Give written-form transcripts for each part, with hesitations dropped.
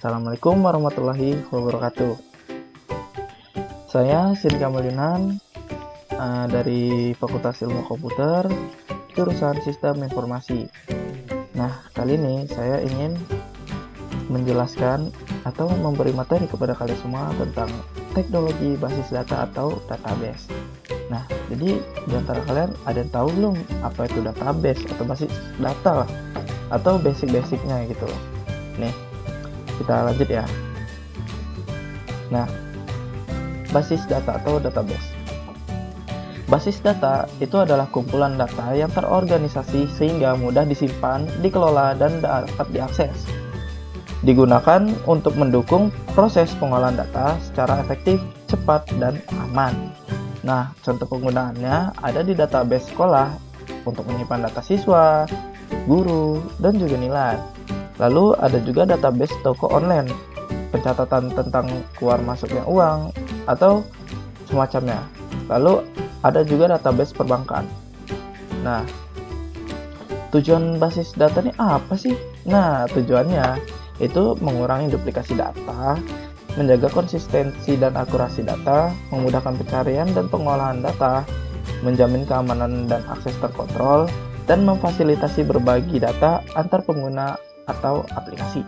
Assalamualaikum warahmatullahi wabarakatuh. Saya Sin Kamalunan dari Fakultas Ilmu Komputer, jurusan Sistem Informasi. Nah, kali ini saya ingin menjelaskan atau memberi materi kepada kalian semua tentang teknologi basis data atau database. Nah, jadi di antara kalian ada yang tahu belum apa itu database atau basis data atau basic-basicnya gitu loh. Nih, kita lanjut ya. Nah, basis data atau database. Basis data itu adalah kumpulan data yang terorganisasi sehingga mudah disimpan, dikelola, dan dapat diakses. Digunakan untuk mendukung proses pengolahan data secara efektif, cepat, dan aman. Nah, contoh penggunaannya ada di database sekolah untuk menyimpan data siswa, guru, dan juga nilai. Lalu ada juga database toko online, pencatatan tentang keluar masuknya uang atau semacamnya. Lalu ada juga database perbankan. Nah, tujuan basis data ini apa sih? Nah, tujuannya itu mengurangi duplikasi data, menjaga konsistensi dan akurasi data, memudahkan pencarian dan pengolahan data, menjamin keamanan dan akses terkontrol, dan memfasilitasi berbagi data antar pengguna atau aplikasi.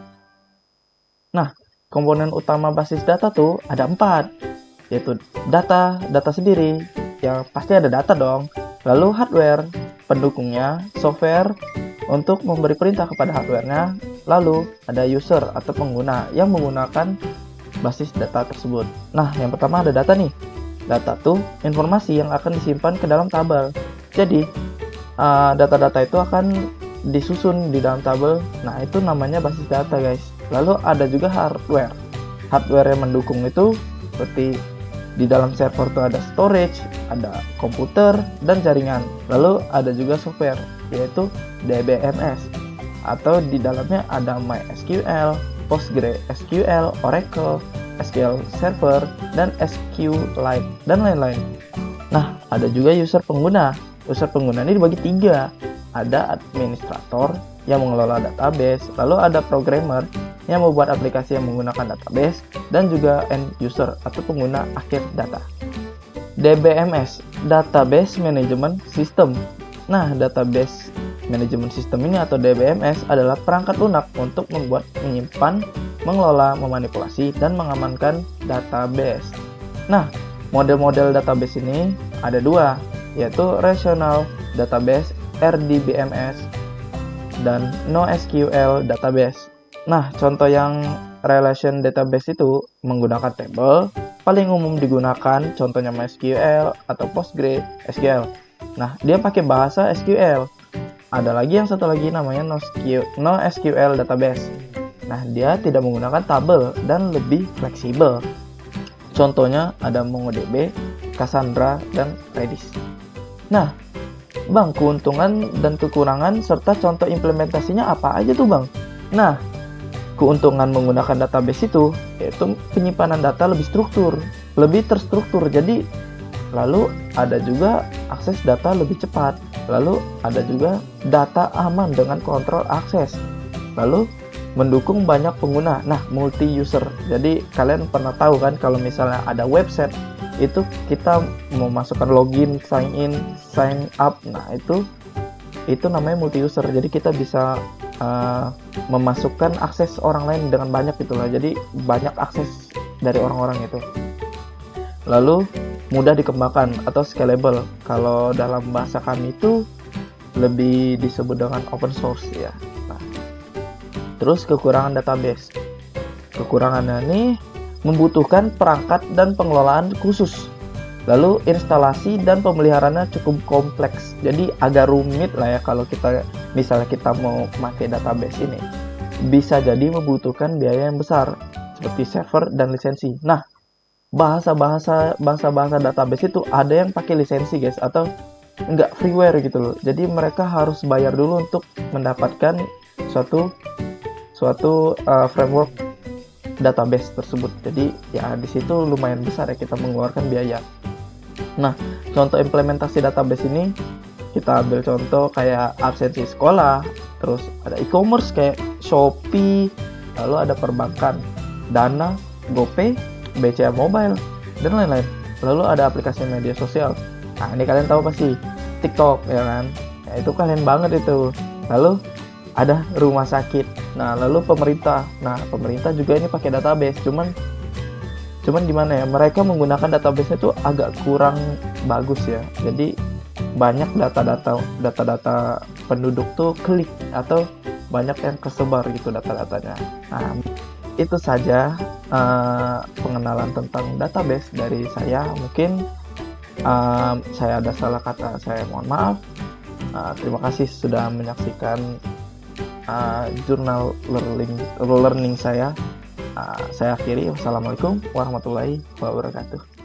Nah, komponen utama basis data tuh ada 4, yaitu data sendiri, yang pasti ada data dong. Lalu hardware, pendukungnya, software untuk memberi perintah kepada hardware-nya. Lalu ada user atau pengguna yang menggunakan basis data tersebut. Nah, yang pertama ada data nih. Data tuh informasi yang akan disimpan ke dalam tabel. Jadi, data-data itu akan disusun di dalam tabel. Nah, itu namanya basis data, guys. Lalu ada juga hardware. Hardware yang mendukung itu seperti di dalam server itu ada storage, ada komputer, dan jaringan. Lalu ada juga software, yaitu DBMS. Atau di dalamnya ada MySQL, PostgreSQL, Oracle, SQL Server, dan SQLite, dan lain-lain. Nah, ada juga user pengguna. User pengguna ini dibagi 3. Ada administrator yang mengelola database, lalu ada programmer yang membuat aplikasi yang menggunakan database, dan juga end user atau pengguna akhir data. DBMS, Database Management System. Nah, Database Management System ini atau DBMS adalah perangkat lunak untuk membuat, menyimpan, mengelola, memanipulasi, dan mengamankan database. Nah, model-model database ini ada 2, yaitu Relational Database (RDBMS) dan NoSQL Database. Nah, contoh yang relation database itu menggunakan tabel, paling umum digunakan contohnya MySQL atau PostgreSQL. Nah, dia pakai bahasa SQL. Ada lagi yang satu lagi namanya NoSQL Database. Nah, dia tidak menggunakan tabel dan lebih fleksibel. Contohnya ada MongoDB, Cassandra, dan Redis. Nah, Bang, keuntungan dan kekurangan serta contoh implementasinya apa aja tuh, Bang? Nah, keuntungan menggunakan database itu yaitu penyimpanan data lebih terstruktur. Jadi, lalu ada juga akses data lebih cepat. Lalu ada juga data aman dengan kontrol akses. Lalu mendukung banyak pengguna. Nah, multi user. Jadi kalian pernah tahu kan kalau misalnya ada website itu kita mau masukkan login, sign in, sign up. Nah, itu namanya multi user. Jadi kita bisa memasukkan akses orang lain dengan banyak itulah. Jadi banyak akses dari orang-orang itu. Lalu mudah dikembangkan atau scalable. Kalau dalam bahasa kami itu lebih disebut dengan open source ya. Nah, terus kekurangan database. Kekurangannya nih membutuhkan perangkat dan pengelolaan khusus. Lalu instalasi dan pemeliharaannya cukup kompleks. Jadi agak rumit lah ya kalau misalnya kita mau pakai database ini. Bisa jadi membutuhkan biaya yang besar seperti server dan lisensi. Nah, bahasa-bahasa database itu ada yang pakai lisensi, guys, atau enggak freeware gitu loh. Jadi mereka harus bayar dulu untuk mendapatkan suatu framework database tersebut. Jadi ya di situ lumayan besar ya kita mengeluarkan biaya. Nah, contoh implementasi database ini kita ambil contoh kayak absensi sekolah, terus ada e-commerce kayak Shopee, lalu ada perbankan, Dana, GoPay, BCA Mobile, dan lain-lain. Lalu ada aplikasi media sosial. Nah, ini kalian tahu pasti, TikTok, ya kan? Nah, itu kalian banget itu. Lalu ada rumah sakit. Nah, lalu pemerintah. Nah, pemerintah juga ini pakai database. Cuman gimana ya? Mereka menggunakan database itu agak kurang bagus ya. Jadi banyak data-data penduduk tuh klik atau banyak yang kesebar gitu data-datanya. Nah, itu saja pengenalan tentang database dari saya. Mungkin saya ada salah kata, saya mohon maaf. Terima kasih sudah menyaksikan jurnal learning saya. Saya akhiri. Wassalamualaikum warahmatullahi wabarakatuh.